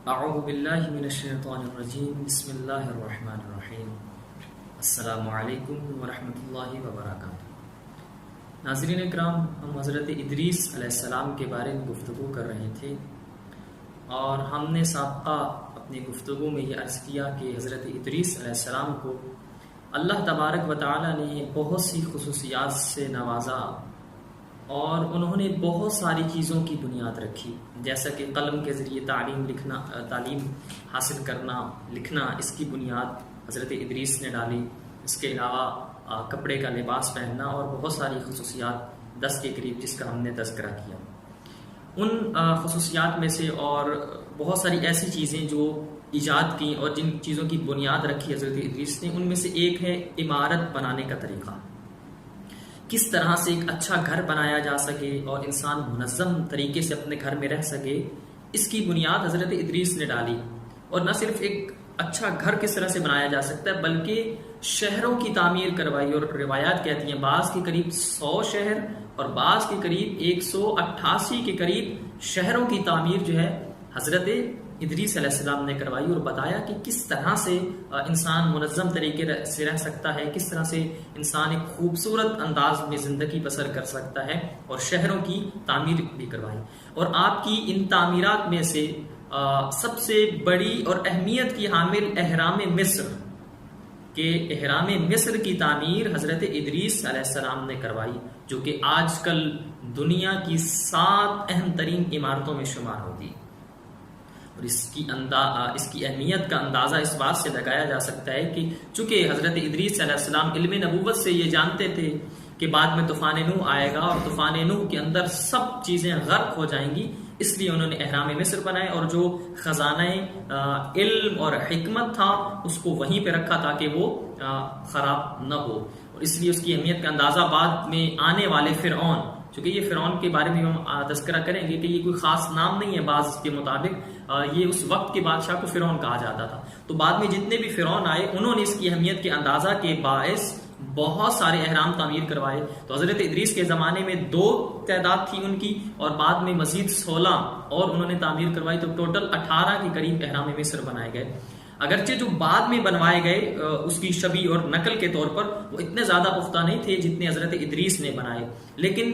اعوذ باللہ من الشیطان الرجیم بسم اللہ الرحمن الرحیم السلام علیکم ورحمۃ اللہ وبرکاتہ۔ ناظرین اکرام، ہم حضرت ادریس علیہ السلام کے بارے میں گفتگو کر رہے تھے اور ہم نے سابقہ اپنی گفتگو میں یہ عرض کیا کہ حضرت ادریس علیہ السلام کو اللہ تبارک و تعالی نے بہت سی خصوصیات سے نوازا اور انہوں نے بہت ساری چیزوں کی بنیاد رکھی، جیسا کہ قلم کے ذریعے تعلیم حاصل کرنا، لکھنا، اس کی بنیاد حضرت ادریس نے ڈالی۔ اس کے علاوہ کپڑے کا لباس پہننا اور بہت ساری خصوصیات 10 کے قریب جس کا ہم نے تذکرہ کیا۔ ان خصوصیات میں سے اور بہت ساری ایسی چیزیں جو ایجاد کی اور جن چیزوں کی بنیاد رکھی حضرت ادریس نے، ان میں سے ایک ہے عمارت بنانے کا طریقہ، کس طرح سے ایک اچھا گھر بنایا جا سکے اور انسان منظم طریقے سے اپنے گھر میں رہ سکے، اس کی بنیاد حضرت ادریس نے ڈالی۔ اور نہ صرف ایک اچھا گھر کس طرح سے بنایا جا سکتا ہے بلکہ شہروں کی تعمیر کروائی، اور روایات کہتی ہیں بعض کے قریب 100 شہر اور بعض کے قریب 188 کے قریب شہروں کی تعمیر جو ہے حضرت ادریس علیہ السلام نے کروائی، اور بتایا کہ کس طرح سے انسان منظم طریقے سے رہ سکتا ہے، کس طرح سے انسان ایک خوبصورت انداز میں زندگی بسر کر سکتا ہے، اور شہروں کی تعمیر بھی کروائی۔ اور آپ کی ان تعمیرات میں سے سب سے بڑی اور اہمیت کی حامل اہرام مصر کہ اہرام مصر کی تعمیر حضرت ادریس علیہ السلام نے کروائی، جو کہ آج کل دنیا کی 7 اہم ترین عمارتوں میں شمار ہوتی ہے۔ اور اس کی اہمیت کا اندازہ اس بات سے لگایا جا سکتا ہے کہ چونکہ حضرت ادریس علیہ السلام علم نبوت سے یہ جانتے تھے کہ بعد میں طوفان نوح آئے گا اور طوفان نوح کے اندر سب چیزیں غرق ہو جائیں گی، اس لیے انہوں نے اہرام مصر بنائے اور جو خزانہ علم اور حکمت تھا اس کو وہیں پہ رکھا تاکہ وہ خراب نہ ہو۔ اور اس لیے اس کی اہمیت کا اندازہ بعد میں آنے والے فرعون، چونکہ یہ فرعون کے بارے میں ہم تذکرہ کریں گے کہ یہ کوئی خاص نام نہیں ہے، بعض کے مطابق یہ اس وقت کے بادشاہ کو فرعون کہا جاتا تھا۔ تو بعد میں جتنے بھی فرعون آئے انہوں نے اس کی اہمیت کے اندازہ کے باعث بہت سارے احرام تعمیر کروائے۔ تو حضرت ادریس کے زمانے میں 2 تعداد تھی ان کی، اور بعد میں مزید 16 اور انہوں نے تعمیر کروائی، تو ٹوٹل 18 کے قریب احرام مصر بنائے گئے۔ اگرچہ جو بعد میں بنوائے گئے اس کی شبیہ اور نقل کے طور پر وہ اتنے زیادہ پختہ نہیں تھے جتنے حضرت ادریس نے بنائے، لیکن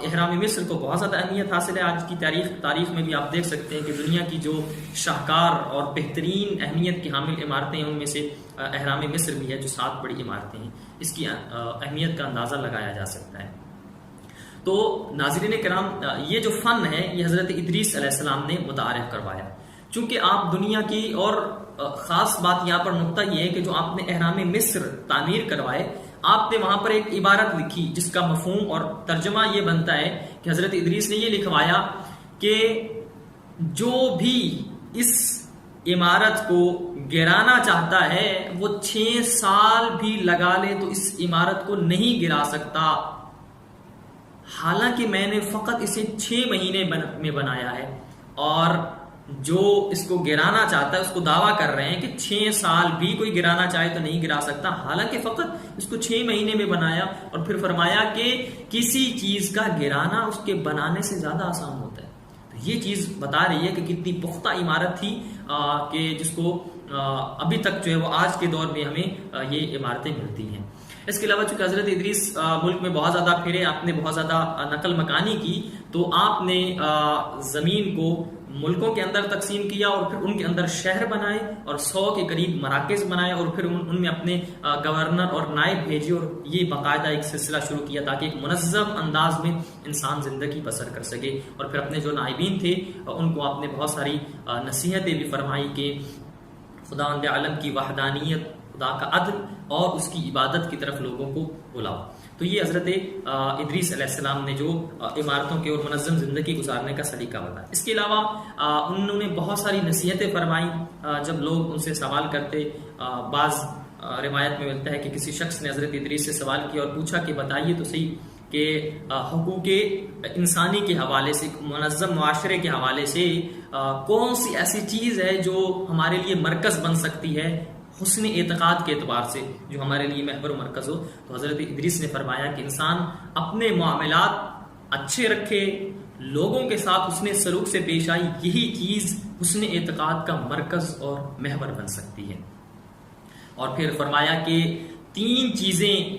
احرام مصر کو بہت زیادہ اہمیت حاصل ہے۔ آج کی تاریخ میں بھی آپ دیکھ سکتے ہیں کہ دنیا کی جو شاہکار اور بہترین اہمیت کی حامل عمارتیں ہیں ان میں سے احرام مصر بھی ہے، جو 7 بڑی عمارتیں ہیں۔ اس کی اہمیت کا اندازہ لگایا جا سکتا ہے۔ تو ناظرین کرام، یہ جو فن ہے یہ حضرت ادریس علیہ السلام نے متعارف کروایا۔ چونکہ آپ دنیا کی، اور خاص بات یہاں پر نقطہ یہ ہے کہ جو آپ نے احرام مصر تعمیر کروائے، آپ نے وہاں پر ایک عبارت لکھی جس کا مفہوم اور ترجمہ یہ بنتا ہے کہ حضرت ادریس نے یہ لکھوایا کہ جو بھی اس عمارت کو گرانا چاہتا ہے وہ 6 سال بھی لگا لے تو اس عمارت کو نہیں گرا سکتا، حالانکہ میں نے فقط اسے 6 مہینے میں بنایا ہے۔ اور جو اس کو گرانا چاہتا ہے اس کو دعویٰ کر رہے ہیں کہ 6 سال بھی کوئی گرانا چاہے تو نہیں گرا سکتا، حالانکہ فقط اس کو 6 مہینے میں بنایا۔ اور پھر فرمایا کہ کسی چیز کا گرانا اس کے بنانے سے زیادہ آسان ہوتا ہے۔ تو یہ چیز بتا رہی ہے کہ کتنی پختہ عمارت تھی کہ جس کو ابھی تک جو ہے وہ آج کے دور میں ہمیں یہ عمارتیں ملتی ہیں۔ اس کے علاوہ چونکہ حضرت ادریس ملک میں بہت زیادہ پھرے، آپ نے بہت زیادہ نقل مکانی کی، تو آپ نے زمین کو ملکوں کے اندر تقسیم کیا اور پھر ان کے اندر شہر بنائے اور 100 کے قریب مراکز بنائے، اور پھر ان میں اپنے گورنر اور نائب بھیجے، اور یہ باقاعدہ ایک سلسلہ شروع کیا تاکہ ایک منظم انداز میں انسان زندگی بسر کر سکے۔ اور پھر اپنے جو نائبین تھے ان کو آپ نے بہت ساری نصیحتیں بھی فرمائی کہ خداوند عالم کی وحدانیت، خدا کا عدل اور اس کی عبادت کی طرف لوگوں کو بلاؤ۔ تو یہ حضرت ادریس علیہ السلام نے جو عمارتوں کے اور منظم زندگی گزارنے کا سلیقہ بتایا۔ اس کے علاوہ انہوں نے بہت ساری نصیحتیں فرمائیں جب لوگ ان سے سوال کرتے۔ بعض روایت میں ملتا ہے کہ کسی شخص نے حضرت ادریس سے سوال کیا اور پوچھا کہ بتائیے تو صحیح کہ حقوق انسانی کے حوالے سے، منظم معاشرے کے حوالے سے کون سی ایسی چیز ہے جو ہمارے لیے مرکز بن سکتی ہے حسن اعتقاد کے اعتبار سے، جو ہمارے لیے محور و مرکز ہو۔ تو حضرت ادریس نے فرمایا کہ انسان اپنے معاملات اچھے رکھے لوگوں کے ساتھ حسن سلوک سے پیش آئی، یہی چیز حسن اعتقاد کا مرکز اور محور بن سکتی ہے۔ اور پھر فرمایا کہ 3 چیزیں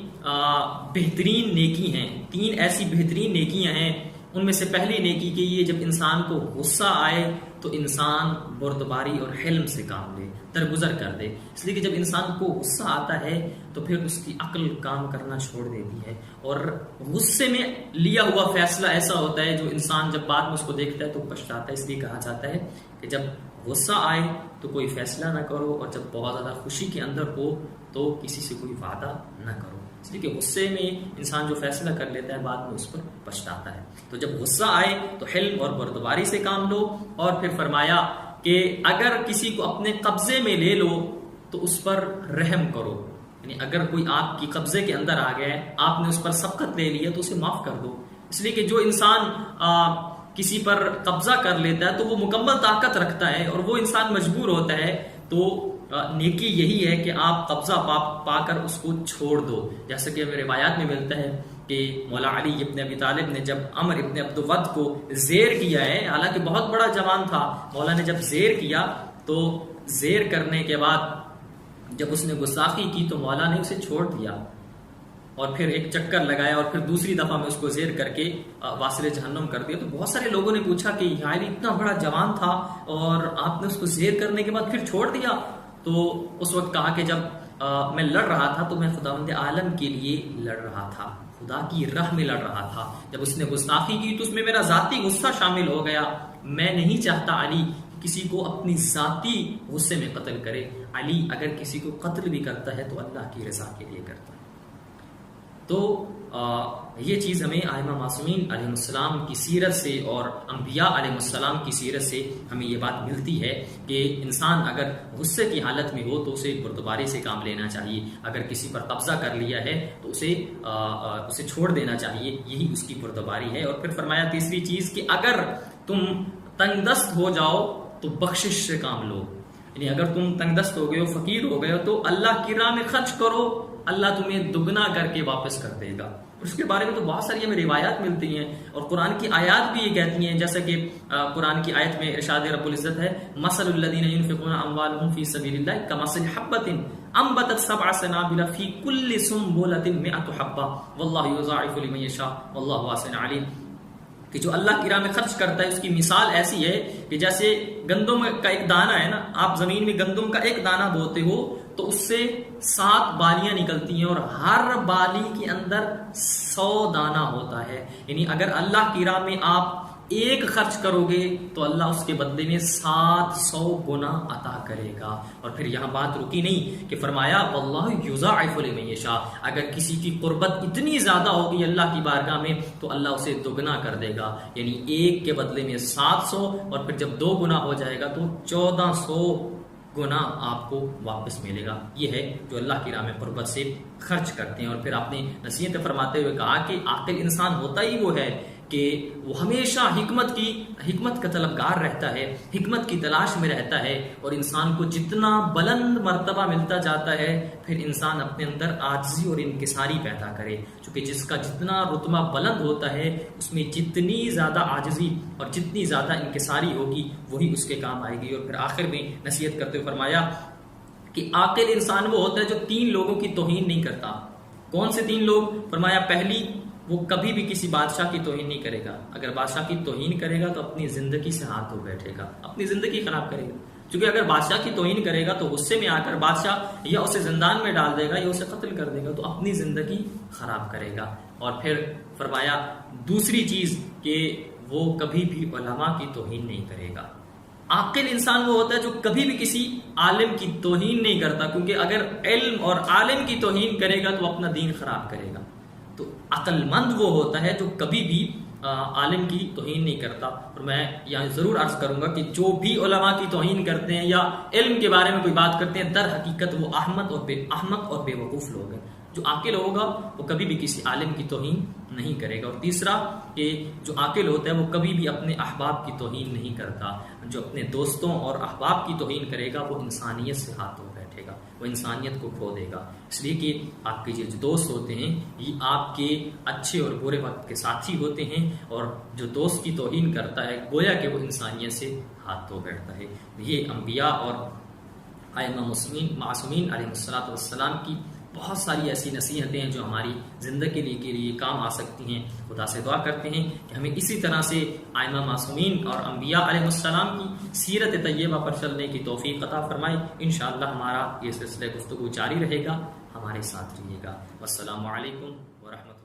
بہترین نیکی ہیں، 3 ایسی بہترین نیکیاں ہیں۔ ان میں سے پہلی نیکی کہ یہ جب انسان کو غصہ آئے تو انسان بردباری اور حلم سے کام لے، درگزر کر دے۔ اس لیے کہ جب انسان کو غصہ آتا ہے تو پھر اس کی عقل کام کرنا چھوڑ دیتی ہے، اور غصے میں لیا ہوا فیصلہ ایسا ہوتا ہے جو انسان جب بعد میں اس کو دیکھتا ہے تو پچھتاتا ہے۔ اس لیے کہا جاتا ہے کہ جب غصہ آئے تو کوئی فیصلہ نہ کرو، اور جب بہت زیادہ خوشی کے اندر ہو تو کسی سے کوئی وعدہ نہ کرو، اس لیے کہ غصے میں انسان جو فیصلہ کر لیتا ہے بعد میں اس پر پچھتاتا ہے۔ تو جب غصہ آئے تو حلم اور بردباری سے کام لو، اور پھر فرمایا کہ اگر کسی کو اپنے قبضے میں لے لو تو اس پر رحم کرو، یعنی اگر کوئی آپ کی قبضے کے اندر آ گیا ہے، آپ نے اس پر سبقت لے لیا تو اسے معاف کر دو۔ اس لیے کہ جو انسان کسی پر قبضہ کر لیتا ہے تو وہ مکمل طاقت رکھتا ہے اور وہ انسان مجبور ہوتا ہے، تو نیکی یہی ہے کہ آپ قبضہ پا کر اس کو چھوڑ دو۔ جیسا کہ ہمیں روایات میں ملتا ہے کہ مولا علی ابن ابی طالب نے جب عمر ابن عبد ود کو زیر کیا ہے، حالانکہ بہت بڑا جوان تھا، مولا نے جب زیر کیا تو زیر کرنے کے بعد جب اس نے گستاخی کی تو مولا نے اسے چھوڑ دیا، اور پھر ایک چکر لگایا اور پھر دوسری دفعہ میں اس کو زیر کر کے واصل جہنم کر دیا۔ تو بہت سارے لوگوں نے پوچھا کہ یہ علی اتنا بڑا جوان تھا اور آپ نے اس کو زیر کرنے کے بعد پھر چھوڑ دیا؟ تو اس وقت کہا کہ جب میں لڑ رہا تھا تو میں خداوند عالم کے لیے لڑ رہا تھا، خدا کی راہ میں لڑ رہا تھا۔ جب اس نے گستاخی کی تو اس میں میرا ذاتی غصہ شامل ہو گیا، میں نہیں چاہتا علی کسی کو اپنی ذاتی غصے میں قتل کرے۔ علی اگر کسی کو قتل بھی کرتا ہے تو اللہ کی رضا کے لیے کرتا ہے۔ تو یہ چیز ہمیں ائمہ معصومین علیہ السلام کی سیرت سے اور انبیاء علیہ السلام کی سیرت سے ہمیں یہ بات ملتی ہے کہ انسان اگر غصے کی حالت میں ہو تو اسے بردباری سے کام لینا چاہیے، اگر کسی پر قبضہ کر لیا ہے تو اسے چھوڑ دینا چاہیے، یہی اس کی بردباری ہے۔ اور پھر فرمایا تیسری چیز کہ اگر تم تنگ دست ہو جاؤ تو بخشش سے کام لو، یعنی اگر تم تنگ دست ہو گئے ہو، فقیر ہو گئے ہو تو اللہ کی راہ میں خرچ کرو، اللہ تمہیں دگنا کر کے واپس کر دے گا۔ اس کے بارے میں تو بہت ساری ہمیں روایات ملتی ہیں، اور قرآن کی آیات بھی یہ کہتی ہیں، جیسا کہ قرآن کی آیت میں ارشاد رب العزت ہے مثل الذین ینفقون اموالهم فی سبیل اللہ کمثل حبۃ انبتت سبع سنابل فی کل سنبلۃ مئۃ حبۃ واللہ یضاعف لمن یشاء واللہ واسع علیم، کہ جو اللہ کی راہ میں خرچ کرتا ہے اس کی مثال ایسی ہے کہ جیسے گندم کا ایک دانہ ہے نا، آپ زمین میں گندم کا ایک دانہ بوتے ہو تو اس سے 7 بالیاں نکلتی ہیں، اور ہر بالی کے اندر 100 دانہ ہوتا ہے، یعنی اگر اللہ کی راہ میں آپ ایک خرچ کرو گے تو اللہ اس کے بدلے میں 700 گنا عطا کرے گا۔ اور پھر یہاں بات رکی نہیں کہ فرمایا واللہ یضاعف لمن یشاء، اگر کسی کی قربت اتنی زیادہ ہوگی اللہ کی بارگاہ میں تو اللہ اسے دگنا کر دے گا، یعنی ایک کے بدلے میں 700، اور پھر جب 2 گنا ہو جائے گا تو 1400 گنا آپ کو واپس ملے گا۔ یہ ہے جو اللہ کی راہ میں قربت سے خرچ کرتے ہیں۔ اور پھر آپ نے نصیحت فرماتے ہوئے کہا کہ عاقل انسان ہوتا ہی وہ ہے کہ وہ ہمیشہ حکمت کا طلبگار رہتا ہے، حکمت کی تلاش میں رہتا ہے، اور انسان کو جتنا بلند مرتبہ ملتا جاتا ہے پھر انسان اپنے اندر عاجزی اور انکساری پیدا کرے، چونکہ جس کا جتنا رتبہ بلند ہوتا ہے اس میں جتنی زیادہ عاجزی اور جتنی زیادہ انکساری ہوگی وہی اس کے کام آئے گی۔ اور پھر آخر میں نصیحت کرتے ہوئے فرمایا کہ عاقل انسان وہ ہوتا ہے جو 3 لوگوں کی توہین نہیں کرتا۔ کون سے 3 لوگ؟ فرمایا پہلی، وہ کبھی بھی کسی بادشاہ کی توہین نہیں کرے گا، اگر بادشاہ کی توہین کرے گا تو اپنی زندگی سے ہاتھ دھو بیٹھے گا، اپنی زندگی خراب کرے گا، کیونکہ اگر بادشاہ کی توہین کرے گا تو غصے میں آ کر بادشاہ یا اسے زندان میں ڈال دے گا یا اسے قتل کر دے گا، تو اپنی زندگی خراب کرے گا۔ اور پھر فرمایا دوسری چیز کہ وہ کبھی بھی علماء کی توہین نہیں کرے گا۔ عاقل انسان وہ ہوتا ہے جو کبھی بھی کسی عالم کی توہین نہیں کرتا، کیونکہ اگر علم اور عالم کی توہین کرے گا تو اپنا دین خراب کرے گا۔ تو عقل مند وہ ہوتا ہے جو کبھی بھی عالم کی توہین نہیں کرتا۔ اور میں یہاں ضرور عرض کروں گا کہ جو بھی علماء کی توہین کرتے ہیں یا علم کے بارے میں کوئی بات کرتے ہیں، در حقیقت وہ احمق اور بے وقوف لوگ ہیں۔ جو عاقل ہوگا وہ کبھی بھی کسی عالم کی توہین نہیں کرے گا، اور تیسرا کہ جو عاقل ہوتا ہے وہ کبھی بھی اپنے احباب کی توہین نہیں کرتا، جو اپنے دوستوں اور احباب کی توہین کرے گا وہ انسانیت سے ہاتھ دھو بیٹھے گا، وہ انسانیت کو کھو دے گا، اس لیے کہ آپ کے جو دوست ہوتے ہیں یہ آپ کے اچھے اور برے وقت کے ساتھی ہوتے ہیں، اور جو دوست کی توہین کرتا ہے گویا کہ وہ انسانیت سے ہاتھ دھو بیٹھتا ہے۔ یہ انبیاء اور ائمہ معصومین علیہ السلام کی بہت ساری ایسی نصیحتیں ہیں جو ہماری زندگی کے لیے کام آ سکتی ہیں۔ خدا سے دعا کرتے ہیں کہ ہمیں اسی طرح سے ائمہ معصومین اور انبیاء علیہ السلام کی سیرت طیبہ پر چلنے کی توفیق عطا فرمائے۔ انشاءاللہ ہمارا یہ سلسلہ گفتگو جاری رہے گا، ہمارے ساتھ رہیے گا۔ والسلام علیکم ورحمۃ اللہ۔